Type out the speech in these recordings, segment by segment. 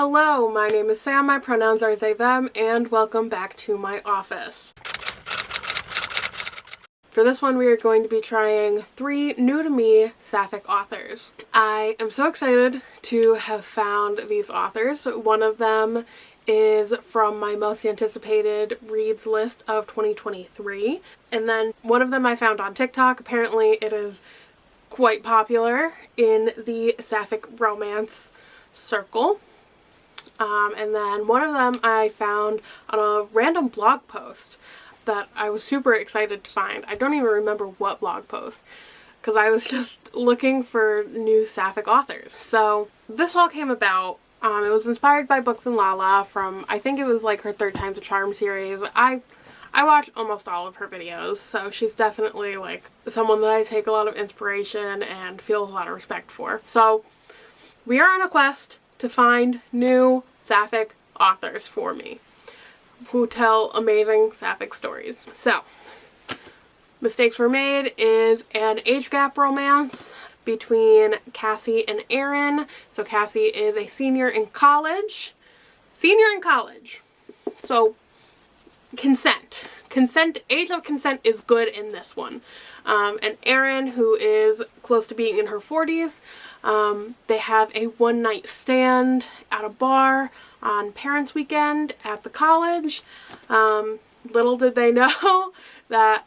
Hello, my name is Sam, my pronouns are they, them, and welcome back to my office. For this one, we are going to be trying 3 new-to-me Sapphic authors. I am so excited to have found these authors. One of them is from my most anticipated reads list of 2023, and then one of them I found on TikTok. Apparently it is quite popular in the Sapphic romance circle. And then one of them I found on a random blog post that I was super excited to find. I don't even remember what blog post, because I was just looking for new Sapphic authors. So this all came about. It was inspired by Books and Lala from, I think it was like her Third Time's a Charm series. I watch almost all of her videos, so she's definitely like someone that I take a lot of inspiration and feel a lot of respect for. So we are on a quest to find new Sapphic authors for me who tell amazing Sapphic stories. So, Mistakes Were Made is an age gap romance between Cassie and Aaron. So Cassie is a senior in college. So consent, age of consent is good in this one. And Aaron, who is close to being in her 40s, they have a one-night stand at a bar on Parents' Weekend at the college. Little did they know that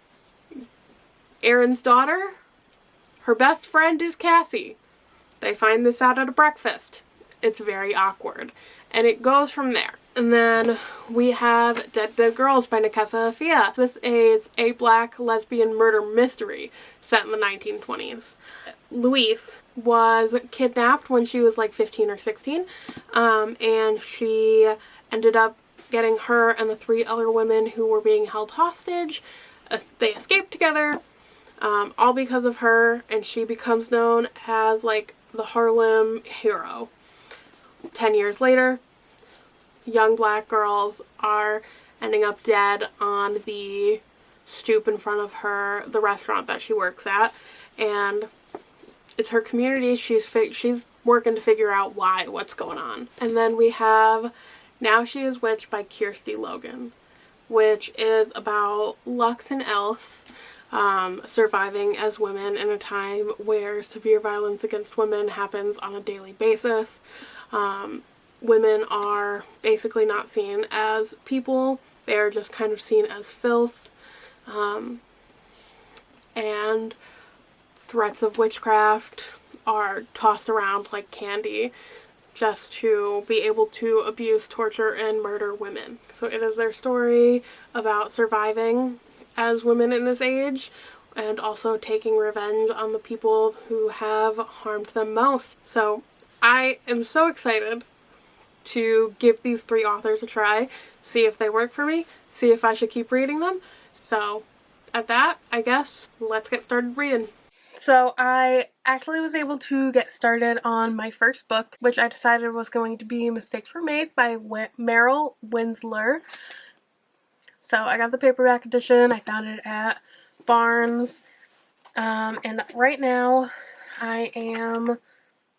Aaron's daughter, her best friend, is Cassie. They find this out at a breakfast. It's very awkward. And it goes from there. And then we have Dead Dead Girls by Nekesa Afia. This is a black lesbian murder mystery set in the 1920s. Louise was kidnapped when she was like 15 or 16, and she ended up getting her and the 3 other women who were being held hostage. They escaped together, all because of her, and she becomes known as like the Harlem hero. 10 years later, young black girls are ending up dead on the stoop in front of the restaurant that she works at, and it's her community. She's working to figure out what's going on. And then we have Now She Is Witch by Kirsty Logan, which is about Lux and Else surviving as women in a time where severe violence against women happens on a daily basis. Women are basically not seen as people. They are just kind of seen as filth. And threats of witchcraft are tossed around like candy just to be able to abuse, torture, and murder women. So it is their story about surviving as women in this age and also taking revenge on the people who have harmed them most. So I am so excited to give these 3 authors a try, see if they work for me, see if I should keep reading them. So at that, I guess, let's get started reading. So I actually was able to get started on my first book, which I decided was going to be Mistakes Were Made by Meryl Wilsner. So I got the paperback edition. I found it at Barnes. And right now I am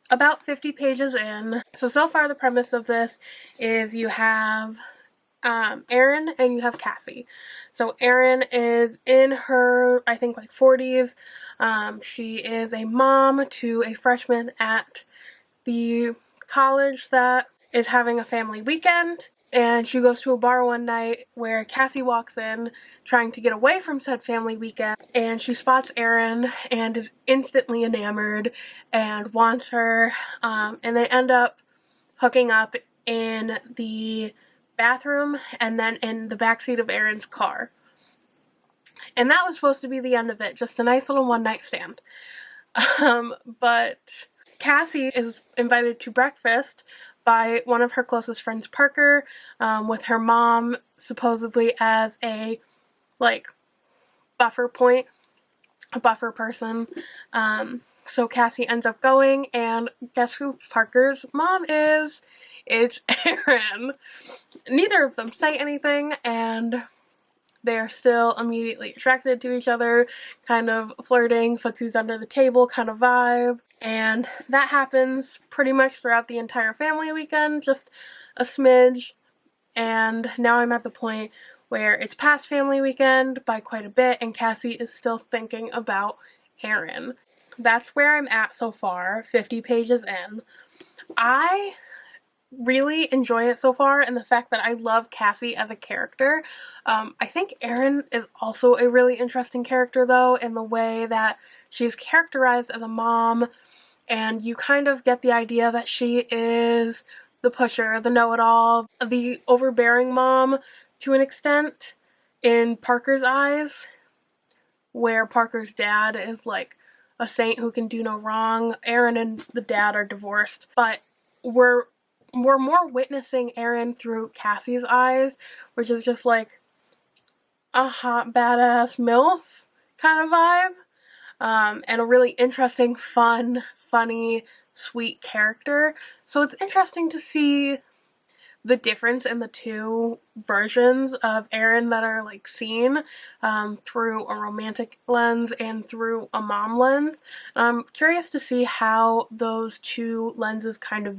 about 50 pages in. So far the premise of this is you have Aaron and you have Cassie. So Aaron is in her, I think, like 40s. She is a mom to a freshman at the college that is having a family weekend. And she goes to a bar one night where Cassie walks in trying to get away from said family weekend, and she spots Aaron and is instantly enamored and wants her, and they end up hooking up in the bathroom and then in the backseat of Aaron's car. And that was supposed to be the end of it, just a nice little one-night stand. But Cassie is invited to breakfast by one of her closest friends, Parker, with her mom supposedly as a, like, buffer point, a buffer person. So Cassie ends up going, and guess who Parker's mom is? It's Aaron. Neither of them say anything, and they're still immediately attracted to each other, kind of flirting, footsies under the table kind of vibe. And that happens pretty much throughout the entire family weekend, just a smidge. And now I'm at the point where it's past family weekend by quite a bit, and Cassie is still thinking about Aaron. That's where I'm at so far, 50 pages in. I really enjoy it so far, and the fact that I love Cassie as a character. I think Aaron is also a really interesting character, though, in the way that she's characterized as a mom, and you kind of get the idea that she is the pusher, the know-it-all, the overbearing mom to an extent in Parker's eyes, where Parker's dad is like a saint who can do no wrong. Aaron and the dad are divorced, but we're more witnessing Aaron through Cassie's eyes, which is just like a hot badass MILF kind of vibe, and a really interesting, fun, funny, sweet character. So it's interesting to see the difference in the two versions of Aaron that are like seen through a romantic lens and through a mom lens. I'm curious to see how those two lenses kind of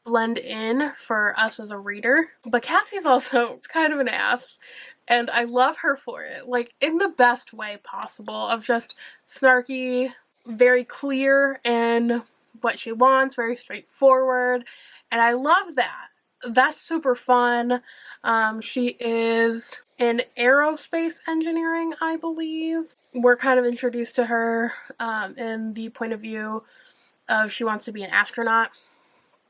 blend in for us as a reader. But Cassie's also kind of an ass, and I love her for it, like in the best way possible, of just snarky, very clear in what she wants, very straightforward, and I love that. That's super fun. She is in aerospace engineering, I believe. We're kind of introduced to her in the point of view of she wants to be an astronaut,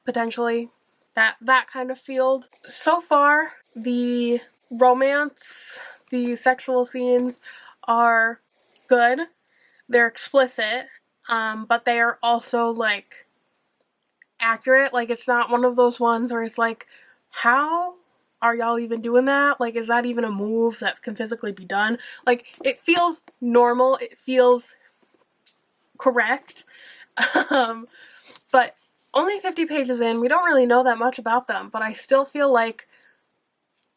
potentially. That kind of field. So far, the romance, the sexual scenes are good. They're explicit, but they are also, like, accurate. Like, it's not one of those ones where it's like, how are y'all even doing that? Like, is that even a move that can physically be done? Like, it feels normal. It feels correct. But only 50 pages in, we don't really know that much about them, but I still feel like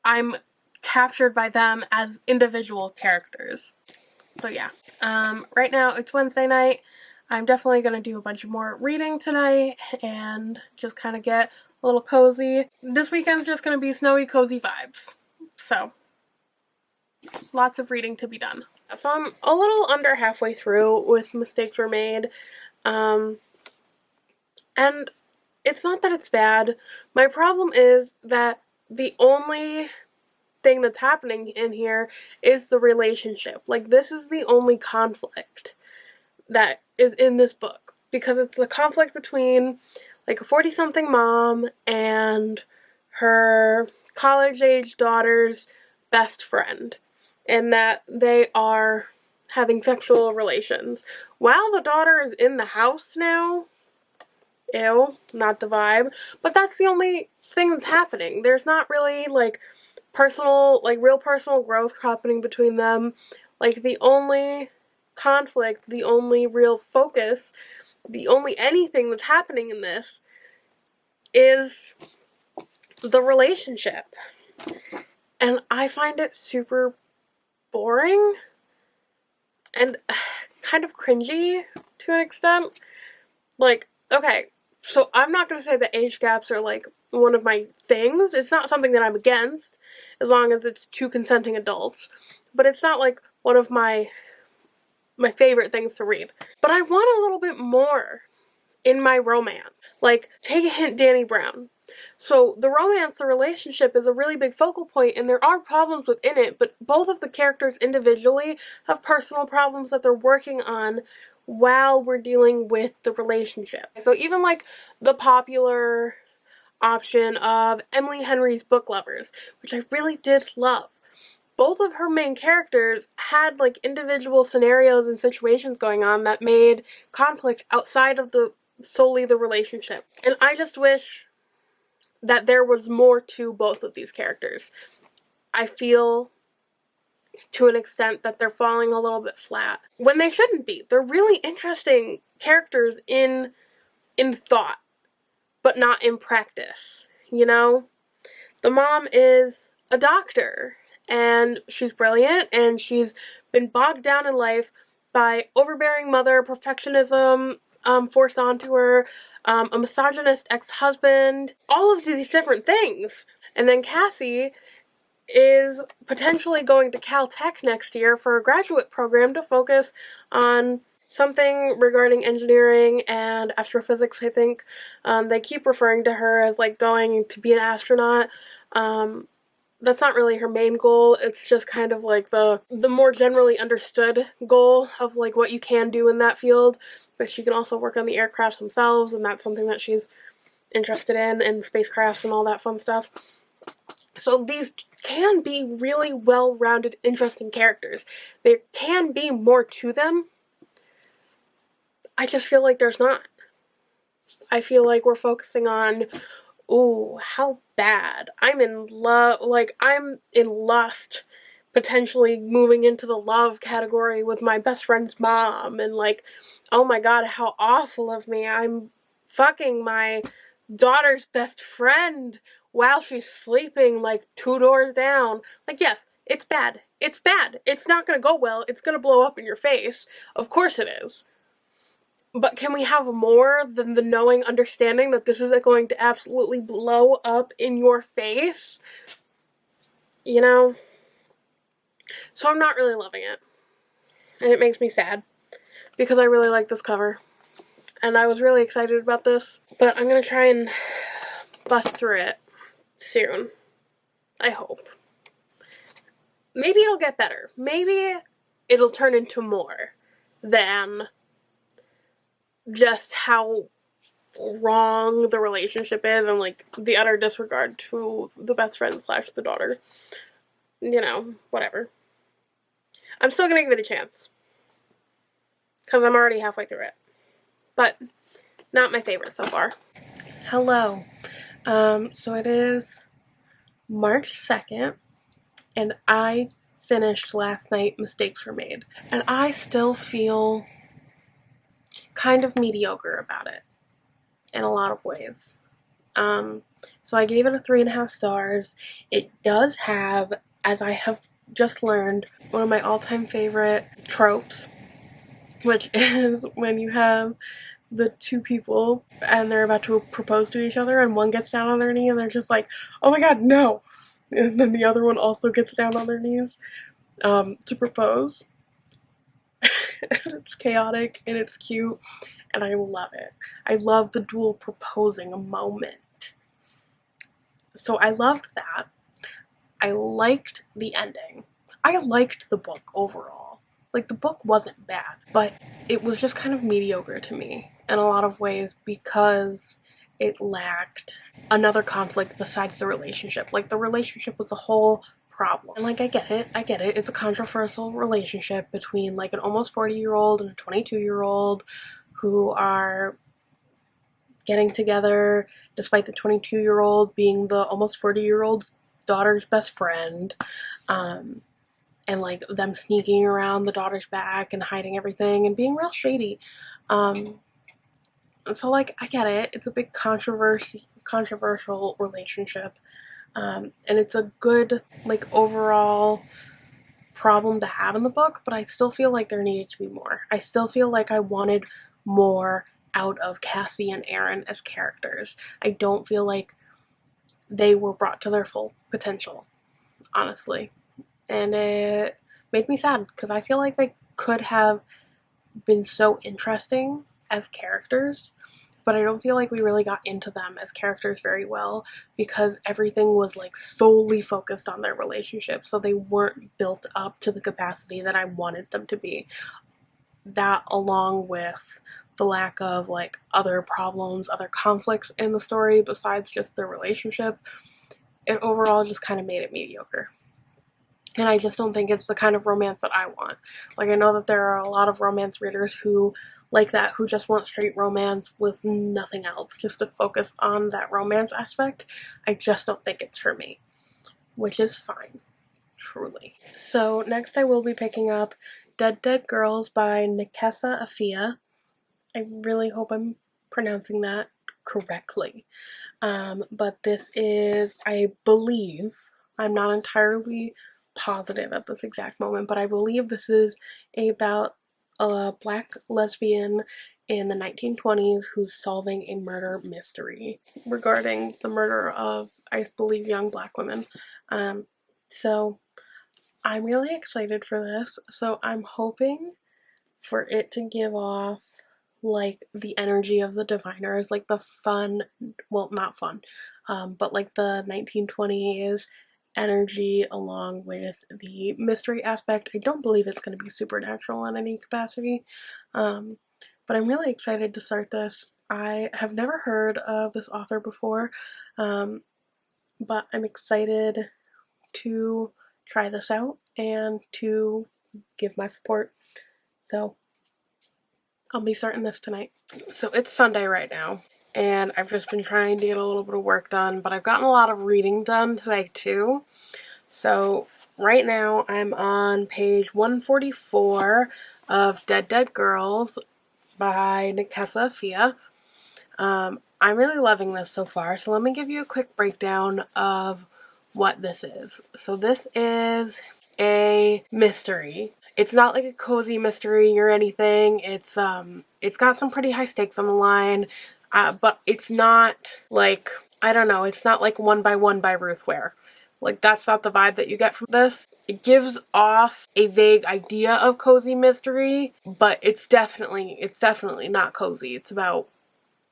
I'm captured by them as individual characters. So yeah. Right now it's Wednesday night. I'm definitely going to do a bunch of more reading tonight and just kind of get a little cozy. This weekend's just going to be snowy, cozy vibes. So, lots of reading to be done. So I'm a little under halfway through with Mistakes Were Made. And it's not that it's bad. My problem is that the only thing that's happening in here is the relationship. Like, this is the only conflict that is in this book, because it's the conflict between like a 40-something mom and her college-age daughter's best friend, and that they are having sexual relations while the daughter is in the house now. Ew, not the vibe. But that's the only thing that's happening. There's not really like personal, like real personal growth happening between them. Like, the only conflict, the only real focus, the only anything that's happening in this is the relationship. And I find it super boring and kind of cringy to an extent. Like, okay, so I'm not going to say that age gaps are like one of my things. It's not something that I'm against, as long as it's two consenting adults. But it's not like one of my favorite things to read. But I want a little bit more in my romance. Like, take a hint, Danny Brown. So the romance, the relationship is a really big focal point, and there are problems within it, but both of the characters individually have personal problems that they're working on while we're dealing with the relationship. So even like the popular option of Emily Henry's Book Lovers, which I really did love, both of her main characters had like individual scenarios and situations going on that made conflict outside of solely the relationship. And I just wish that there was more to both of these characters. I feel to an extent that they're falling a little bit flat when they shouldn't be. They're really interesting characters in thought, but not in practice, you know? The mom is a doctor, and she's brilliant, and she's been bogged down in life by overbearing mother, perfectionism forced onto her, a misogynist ex-husband, all of these different things. And then Cassie is potentially going to Caltech next year for a graduate program to focus on something regarding engineering and astrophysics, I think. They keep referring to her as like going to be an astronaut. That's not really her main goal. It's just kind of like the more generally understood goal of like what you can do in that field. But she can also work on the aircrafts themselves, and that's something that she's interested in, and spacecrafts and all that fun stuff. So these can be really well-rounded, interesting characters. There can be more to them. I just feel like there's not. I feel like we're focusing on, ooh, how bad. I'm in love, like, I'm in lust, potentially moving into the love category with my best friend's mom, and like, oh my god, how awful of me. I'm fucking my daughter's best friend while she's sleeping like 2 doors down. Like, yes, it's bad. It's bad. It's not gonna go well. It's gonna blow up in your face. Of course it is. But can we have more than the knowing understanding that this is going to absolutely blow up in your face? You know? So I'm not really loving it. And it makes me sad. Because I really like this cover. And I was really excited about this. But I'm going to try and bust through it soon. I hope. Maybe it'll get better. Maybe it'll turn into more than just how wrong the relationship is and like the utter disregard to the best friend / the daughter. You know, whatever. I'm still gonna give it a chance. Because I'm already halfway through it. But not my favorite so far. Hello. So it is March 2nd, and I finished last night Mistakes Were Made. And I still feel kind of mediocre about it in a lot of ways. So I gave it a 3.5 stars. It does have, as I have just learned, one of my all-time favorite tropes, which is when you have the two people and they're about to propose to each other and one gets down on their knee and they're just like, oh my god, no! And then the other one also gets down on their knees to propose. And it's chaotic and it's cute and I love it. I love the dual proposing moment. So I loved that. I liked the ending. I liked the book overall. Like, the book wasn't bad, but it was just kind of mediocre to me in a lot of ways because it lacked another conflict besides the relationship. Like, the relationship was a whole problem. And like, I get it. It's a controversial relationship between like an almost 40-year-old and a 22-year-old who are getting together despite the 22-year-old being the almost 40-year-old's daughter's best friend. And like them sneaking around the daughter's back and hiding everything and being real shady. So like, I get it. It's a big controversial relationship. And it's a good, like, overall problem to have in the book, but I still feel like there needed to be more. I still feel like I wanted more out of Cassie and Aaron as characters. I don't feel like they were brought to their full potential, honestly. And it made me sad, because I feel like they could have been so interesting as characters, but I don't feel like we really got into them as characters very well, because everything was like solely focused on their relationship, so they weren't built up to the capacity that I wanted them to be. That, along with the lack of like other problems, other conflicts in the story besides just their relationship, it overall just kind of made it mediocre. And I just don't think it's the kind of romance that I want. Like, I know that there are a lot of romance readers who like that, who just want straight romance with nothing else, just to focus on that romance aspect. I just don't think it's for me, which is fine, truly. So next I will be picking up Dead Dead Girls by Nekesa Afia. I really hope I'm pronouncing that correctly. But this is, I believe, I'm not entirely positive at this exact moment, but I believe this is about a black lesbian in the 1920s who's solving a murder mystery regarding the murder of, I believe, young black women. So I'm really excited for this. So I'm hoping for it to give off like the energy of the Diviners, like the fun, well, not fun, but like the 1920s energy along with the mystery aspect. I don't believe it's going to be supernatural in any capacity, but I'm really excited to start this. I have never heard of this author before, but I'm excited to try this out and to give my support. So I'll be starting this tonight. So it's Sunday right now, and I've just been trying to get a little bit of work done, but I've gotten a lot of reading done today too. So right now I'm on page 144 of Dead Dead Girls by Nekesa Afia. I'm really loving this so far, so let me give you a quick breakdown of what this is. So this is a mystery. It's not like a cozy mystery or anything. It's got some pretty high stakes on the line, but it's not like, I don't know, it's not like One by One by Ruth Ware. Like, that's not the vibe that you get from this. It gives off a vague idea of cozy mystery, but it's definitely not cozy. It's about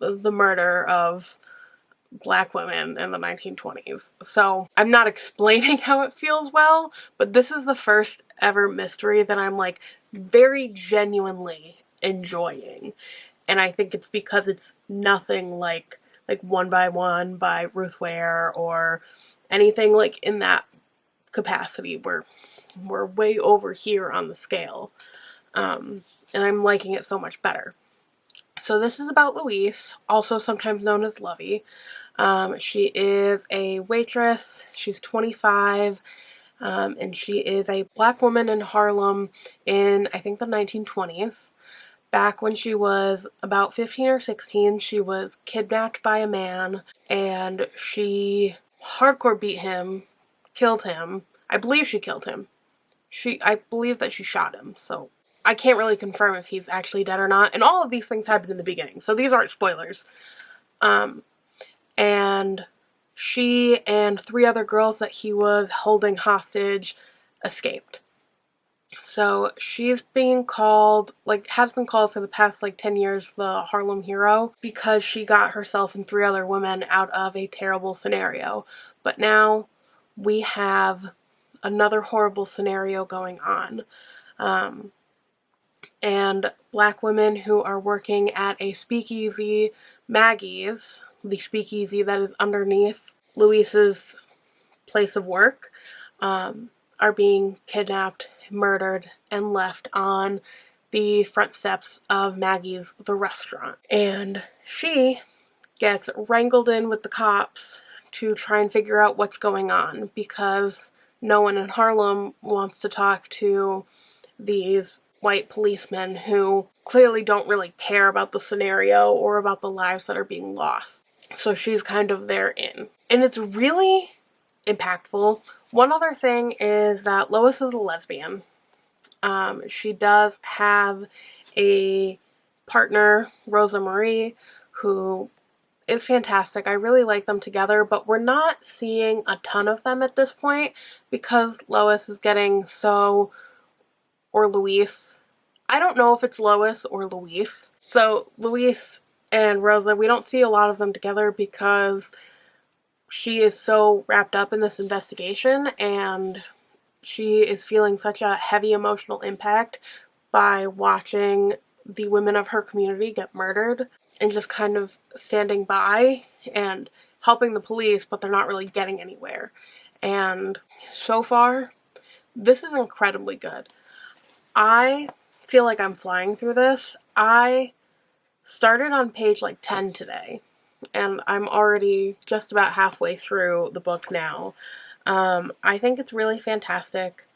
the murder of black women in the 1920s. So I'm not explaining how it feels well, but this is the first ever mystery that I'm like very genuinely enjoying. And I think it's because it's nothing like One by One by Ruth Ware or anything like in that capacity. We're way over here on the scale. And I'm liking it so much better. So this is about Louise, also sometimes known as Lovey. She is a waitress. She's 25, and she is a black woman in Harlem in, I think, the 1920s. Back when she was about 15 or 16, she was kidnapped by a man, and she hardcore beat him, killed him. I believe she killed him. I believe that she shot him, so I can't really confirm if he's actually dead or not. And all of these things happened in the beginning, so these aren't spoilers. And she and 3 other girls that he was holding hostage escaped. So she's being called, has been called for the past 10 years the Harlem Hero because she got herself and 3 other women out of a terrible scenario. But now we have another horrible scenario going on. And black women who are working at a speakeasy, Maggie's, the speakeasy that is underneath Louise's place of work, are being kidnapped, murdered, and left on the front steps of Maggie's, the restaurant. And she gets wrangled in with the cops to try and figure out what's going on because no one in Harlem wants to talk to these white policemen who clearly don't really care about the scenario or about the lives that are being lost. So she's kind of their in. And it's really impactful. One other thing is that Lois is a lesbian. She does have a partner, Rosa Marie, who is fantastic. I really like them together, but we're not seeing a ton of them at this point because Lois is getting so... or Louise. I don't know if it's Lois or Louise. So Louise and Rosa, we don't see a lot of them together because she is so wrapped up in this investigation and she is feeling such a heavy emotional impact by watching the women of her community get murdered and just kind of standing by and helping the police, but they're not really getting anywhere. And so far, this is incredibly good. I feel like I'm flying through this. I started on page 10 today, and I'm already just about halfway through the book now. I think it's really fantastic.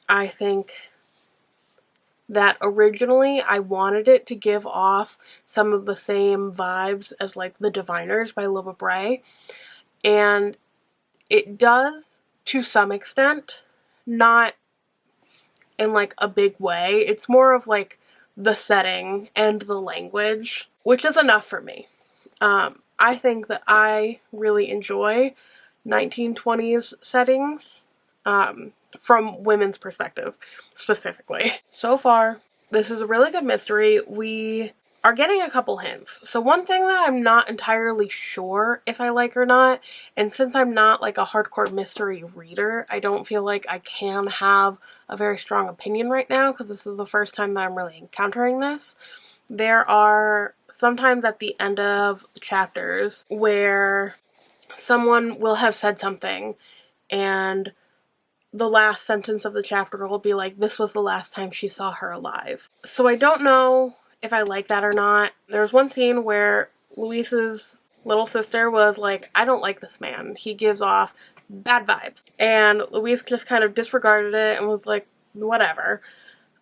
I think that originally I wanted it to give off some of the same vibes as The Diviners by Loba Bray, and it does to some extent. not in like a big way. It's more of like the setting and the language, which is enough for me. I think that I really enjoy 1920s settings, from women's perspective specifically. So far, this is a really good mystery. We are getting a couple hints. So one thing that I'm not entirely sure if I like or not, and since I'm not like a hardcore mystery reader, I don't feel like I can have a very strong opinion right now because this is the first time that I'm really encountering this. There are sometimes at the end of chapters where someone will have said something and the last sentence of the chapter will be like, this was the last time she saw her alive. So I don't know if I like that or not. There was one scene where Luis's little sister was like, I don't like this man. He gives off bad vibes. And Luis just kind of disregarded it and was like, whatever.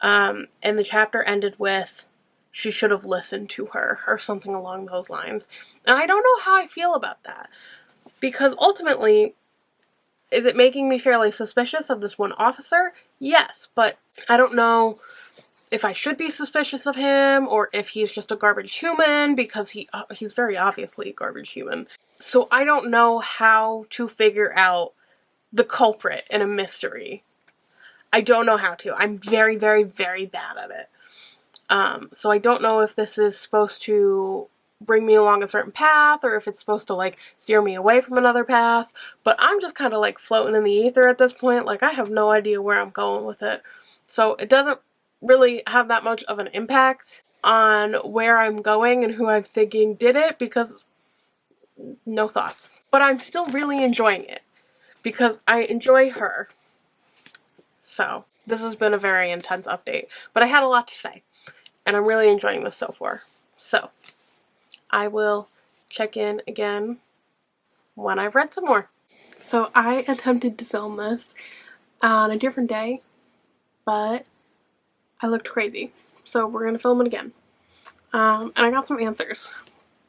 And the chapter ended with, she should have listened to her, or something along those lines. And I don't know how I feel about that. Because ultimately, is it making me fairly suspicious of this one officer? Yes, but I don't know if I should be suspicious of him or if he's just a garbage human, because he's very obviously a garbage human. So I don't know how to figure out the culprit in a mystery. I don't know how to. I'm very, very, very bad at it. So I don't know if this is supposed to bring me along a certain path or if it's supposed to like steer me away from another path, but I'm just kind of like floating in the ether at this point. Like I have no idea where I'm going with it. So it doesn't really have that much of an impact on where I'm going and who I'm thinking did it, because no thoughts. But I'm still really enjoying it because I enjoy her. So this has been a very intense update, but I had a lot to say and I'm really enjoying this so far. So I will check in again when I've read some more. So I attempted to film this on a different day, but I looked crazy. So we're going to film it again. And I got some answers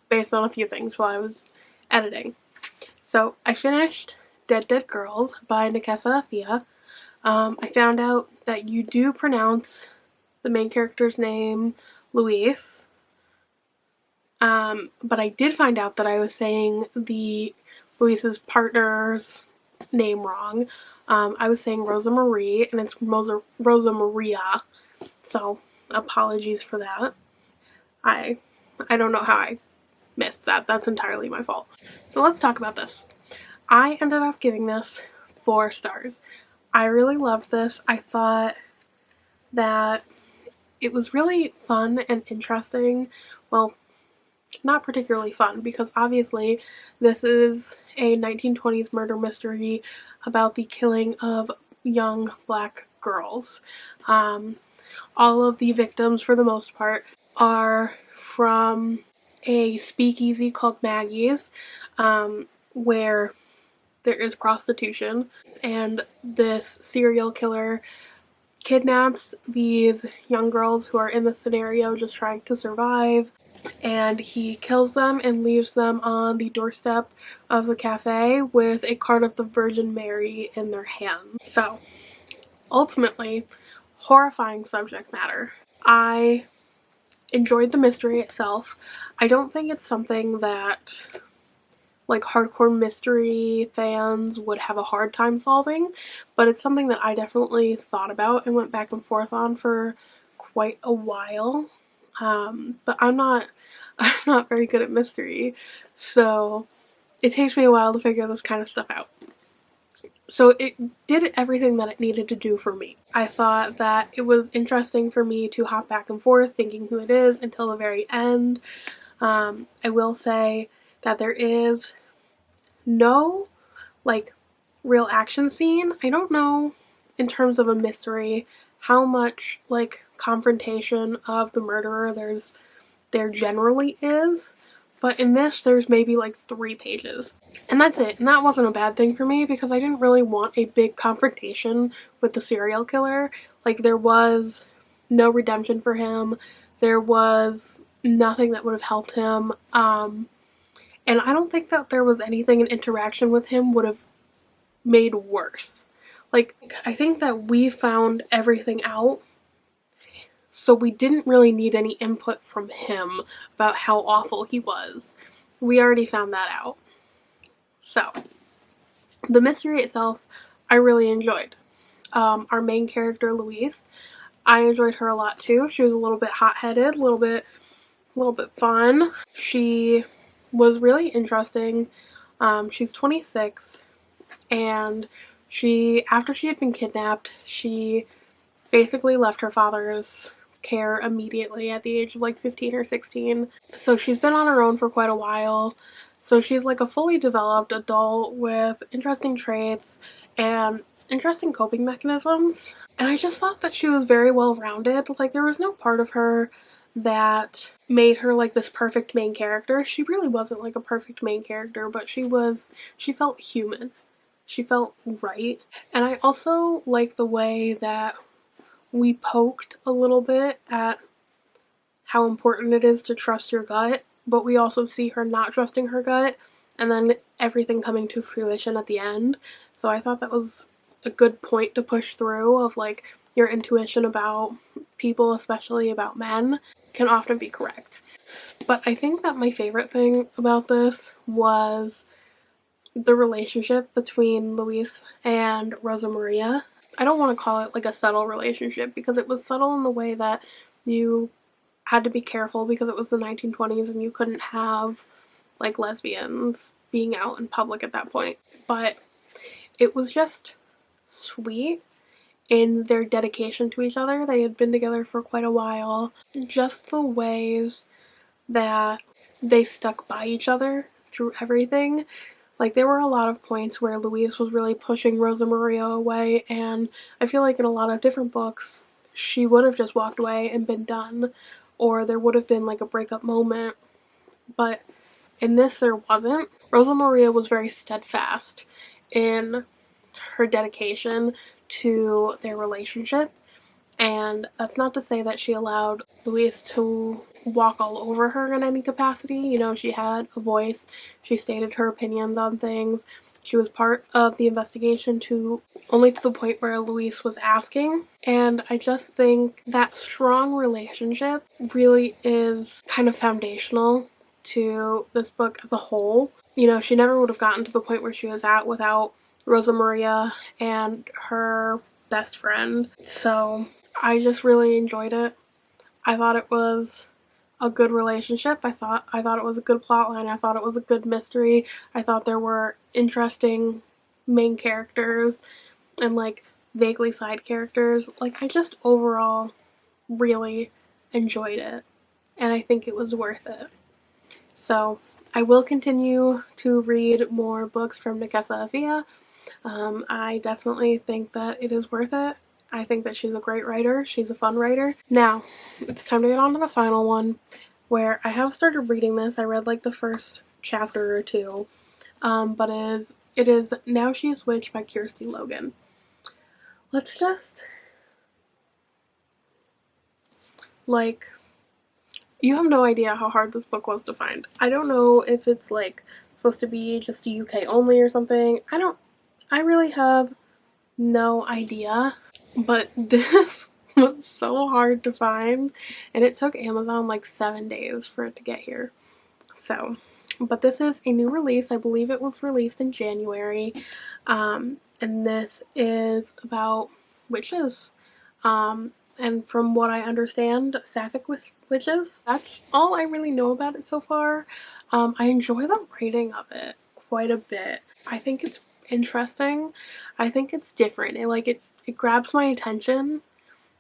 based on a few things while I was editing. So I finished Dead Dead Girls by Nekesa Afia. I found out that you do pronounce the main character's name Luis. But I did find out that I was saying Luis's partner's name wrong. I was saying Rosa Marie, and it's Rosa Maria. So apologies for that. I don't know how I missed that. That's entirely my fault. So let's talk about this. I ended up giving this 4 stars. I really loved this. I thought that it was really fun and interesting. Well, not particularly fun, because obviously this is a 1920s murder mystery about the killing of young black girls. All of the victims, for the most part, are from a speakeasy called Maggie's, where there is prostitution, and this serial killer kidnaps these young girls who are in the scenario just trying to survive, and he kills them and leaves them on the doorstep of the cafe with a card of the Virgin Mary in their hand. So, ultimately, horrifying subject matter. I enjoyed the mystery itself. I don't think it's something that like hardcore mystery fans would have a hard time solving, but it's something that I definitely thought about and went back and forth on for quite a while. But I'm not very good at mystery, so it takes me a while to figure this kind of stuff out. So it did everything that it needed to do for me. I thought that it was interesting for me to hop back and forth thinking who it is until the very end. I will say that there is no like real action scene. I don't know, in terms of a mystery, how much like confrontation of the murderer there generally is, but in this there's maybe like 3 pages. And that's it. And that wasn't a bad thing for me because I didn't really want a big confrontation with the serial killer. Like, there was no redemption for him. There was nothing that would have helped him. And I don't think that there was anything in interaction with him would have made worse. Like, I think that we found everything out, so we didn't really need any input from him about how awful he was. We already found that out. So, the mystery itself, I really enjoyed. Our main character, Louise, I enjoyed her a lot too. She was a little bit hot-headed, a little bit fun. She was really interesting. She's 26, and after she had been kidnapped, she basically left her father's care immediately at the age of like 15 or 16. So she's been on her own for quite a while. So she's like a fully developed adult with interesting traits and interesting coping mechanisms. And I just thought that she was very well rounded. Like, there was no part of her that made her like this perfect main character. She really wasn't like a perfect main character, but she felt human. She felt right. And I also like the way that we poked a little bit at how important it is to trust your gut, but we also see her not trusting her gut and then everything coming to fruition at the end. So I thought that was a good point to push through, of like, your intuition about people, especially about men, can often be correct. But I think that my favorite thing about this was the relationship between Luis and Rosa Maria. I don't want to call it like a subtle relationship, because it was subtle in the way that you had to be careful because it was the 1920s and you couldn't have like lesbians being out in public at that point. But it was just sweet in their dedication to each other. They had been together for quite a while. Just the ways that they stuck by each other through everything. Like, there were a lot of points where Louise was really pushing Rosa Maria away, and I feel like in a lot of different books, she would have just walked away and been done, or there would have been like a breakup moment. But in this, there wasn't. Rosa Maria was very steadfast in her dedication to their relationship, and that's not to say that she allowed Louise to walk all over her in any capacity. You know, she had a voice, she stated her opinions on things, she was part of the investigation only to the point where Louise was asking. And I just think that strong relationship really is kind of foundational to this book as a whole. You know, she never would have gotten to the point where she was at without Rosa Maria and her best friend. So I just really enjoyed it. I thought it was a good relationship. I thought it was a good plotline. I thought it was a good mystery. I thought there were interesting main characters and like vaguely side characters. Like, I just overall really enjoyed it, and I think it was worth it. So I will continue to read more books from Nekesa Afia. I definitely think that it is worth it. I think that she's a great writer. She's a fun writer. Now, it's time to get on to the final one, where I have started reading this. I read like the first chapter or two, but it is Now She is Witch by Kirsty Logan. Let's just, like, you have no idea how hard this book was to find. I don't know if it's like supposed to be just UK only or something. I really have no idea. But this was so hard to find, and it took Amazon like 7 days for it to get here. So, but this is a new release. I believe it was released in January, and this is about witches. And from what I understand, Sapphic witches. That's all I really know about it so far. I enjoy the writing of it quite a bit. I think it's interesting. I think it's different. It grabs my attention.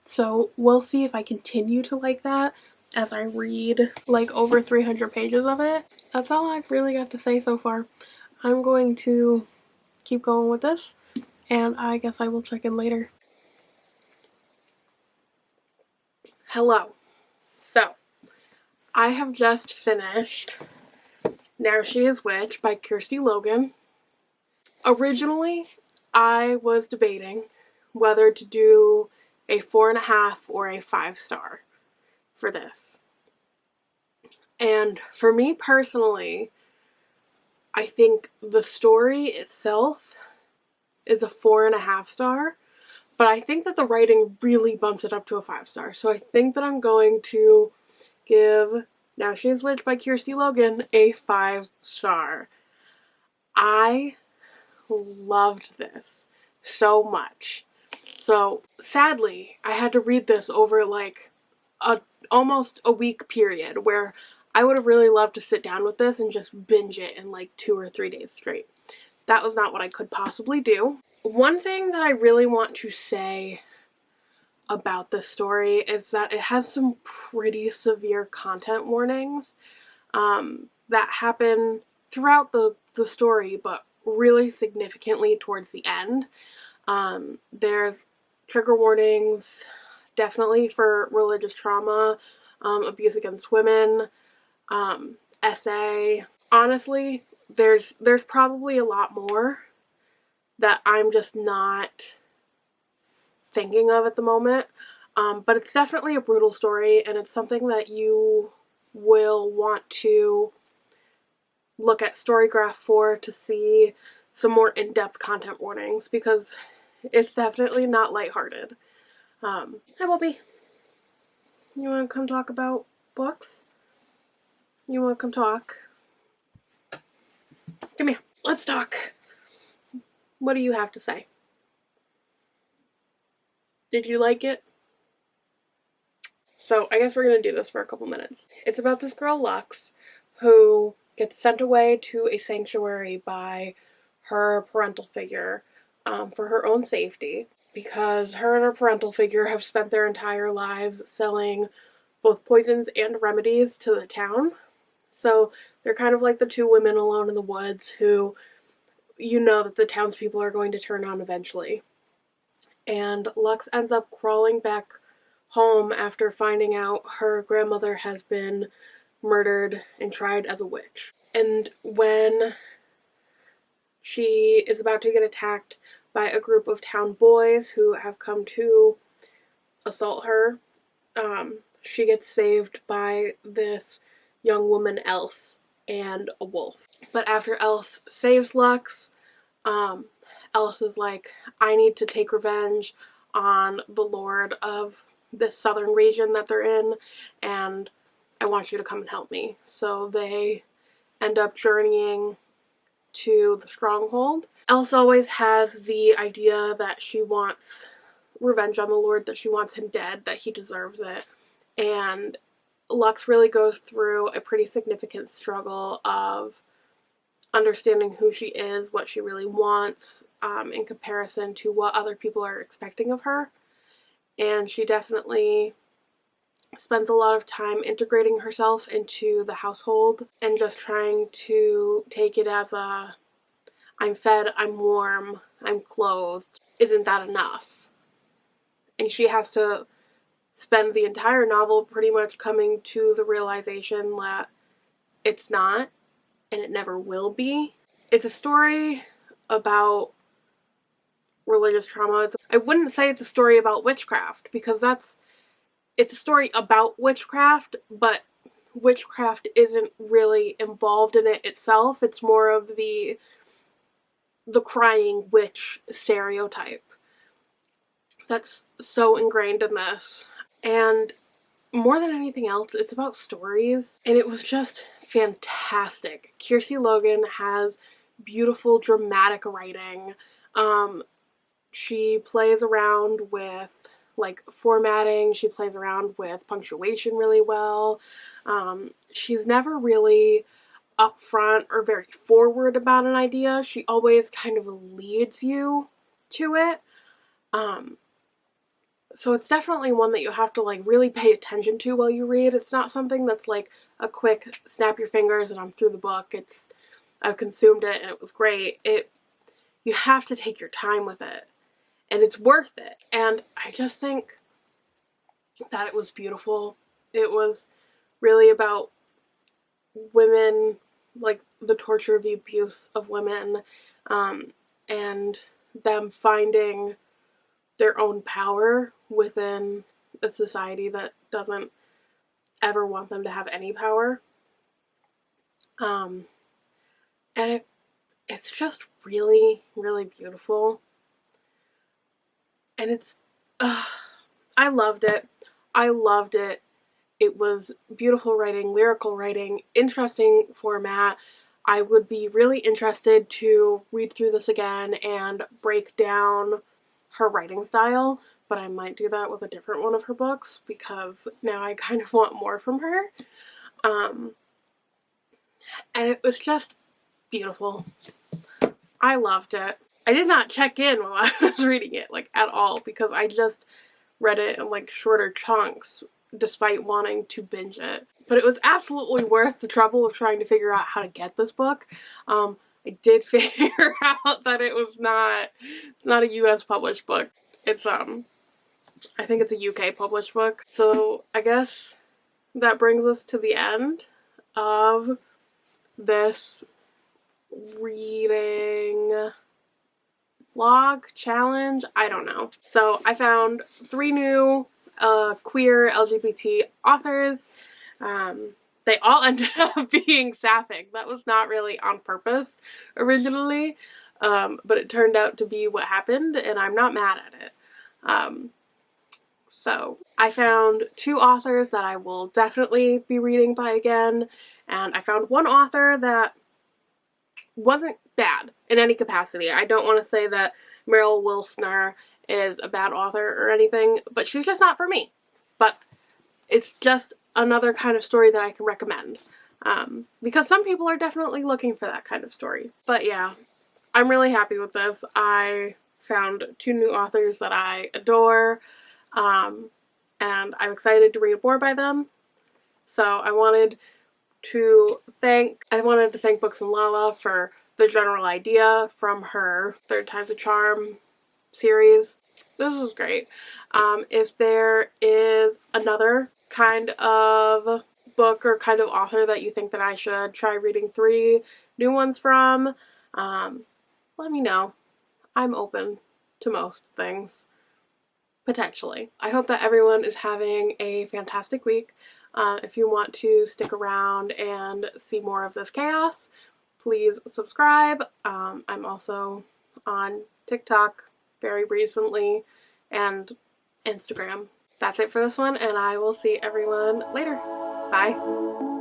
So we'll see if I continue to like that as I read like over 300 pages of it. That's all I've really got to say so far. I'm going to keep going with this, and I guess I will check in later. Hello. So, I have just finished Now She is Witch by Kirsty Logan. Originally, I was debating whether to do a 4.5 or a 5-star for this. And for me personally, I think the story itself is a 4.5 star, but I think that the writing really bumps it up to a 5 star. So I think that I'm going to give Now She Is Witch by Kirsty Logan a 5 star. I loved this so much. So sadly, I had to read this over like almost a week period where I would have really loved to sit down with this and just binge it in like 2 or 3 days straight. That was not what I could possibly do. One thing that I really want to say about this story is that it has some pretty severe content warnings that happen throughout the story, but really significantly towards the end. There's trigger warnings, definitely for religious trauma, abuse against women, SA. Honestly, there's probably a lot more that I'm just not thinking of at the moment. But it's definitely a brutal story, and it's something that you will want to look at Storygraph for to see some more in-depth content warnings, because it's definitely not lighthearted. Hi, Bobby. You want to come talk about books? You want to come talk? Come here. Let's talk. What do you have to say? Did you like it? So I guess we're going to do this for a couple minutes. It's about this girl, Lux, who gets sent away to a sanctuary by her parental figure for her own safety, because her and her parental figure have spent their entire lives selling both poisons and remedies to the town. So they're kind of like the two women alone in the woods who you know that the townspeople are going to turn on eventually. And Lux ends up crawling back home after finding out her grandmother has been murdered and tried as a witch. And when she is about to get attacked by a group of town boys who have come to assault her, she gets saved by this young woman, Else, and a wolf. But after Else saves Lux, Else is like, I need to take revenge on the lord of this southern region that they're in, and I want you to come and help me. So they end up journeying to the stronghold. Else always has the idea that she wants revenge on the lord, that she wants him dead, that he deserves it. And Lux really goes through a pretty significant struggle of understanding who she is, what she really wants, in comparison to what other people are expecting of her. And she definitely spends a lot of time integrating herself into the household and just trying to take it as a, I'm fed, I'm warm, I'm clothed. Isn't that enough? And she has to spend the entire novel pretty much coming to the realization that it's not, and it never will be. It's a story about religious trauma. I wouldn't say it's a story about witchcraft, because it's a story about witchcraft, but witchcraft isn't really involved in it itself. It's more of the crying witch stereotype that's so ingrained in this. And more than anything else, it's about stories, and it was just fantastic. Kirsty Logan has beautiful, dramatic writing. She plays around with like formatting, she plays around with punctuation really well. She's never really upfront or very forward about an idea. She always kind of leads you to it. So it's definitely one that you have to like really pay attention to while you read. It's not something that's like a quick snap your fingers and I'm through the book. I've consumed it and it was great. You have to take your time with it, and it's worth it. And I just think that it was beautiful. It was really about women, like the torture, the abuse of women, and them finding their own power within a society that doesn't ever want them to have any power. And it's just really, really beautiful. And it's, I loved it. I loved it. It was beautiful writing, lyrical writing, interesting format. I would be really interested to read through this again and break down her writing style, but I might do that with a different one of her books because now I kind of want more from her. And it was just beautiful. I loved it. I did not check in while I was reading it, like, at all, because I just read it in, like, shorter chunks despite wanting to binge it. But it was absolutely worth the trouble of trying to figure out how to get this book. I did figure out that it's not a US published book. It's, I think it's a UK published book. So I guess that brings us to the end of this reading vlog challenge. I don't know. So I found 3 new queer LGBT authors. They all ended up being Sapphic. That was not really on purpose originally, but it turned out to be what happened, and I'm not mad at it. So I found 2 authors that I will definitely be reading by again, and I found 1 author that wasn't bad in any capacity. I don't want to say that Meryl Wilsner is a bad author or anything, but she's just not for me. But it's just another kind of story that I can recommend. Because some people are definitely looking for that kind of story. But yeah, I'm really happy with this. I found 2 new authors that I adore, and I'm excited to read more by them. So I wanted to thank Books and Lala for the general idea from her Third Time's a Charm series. This was great. If there is another kind of book or kind of author that you think that I should try reading 3 new ones from, let me know. I'm open to most things. Potentially. I hope that everyone is having a fantastic week. If you want to stick around and see more of this chaos, please subscribe. I'm also on TikTok very recently and Instagram. That's it for this one, and I will see everyone later. Bye.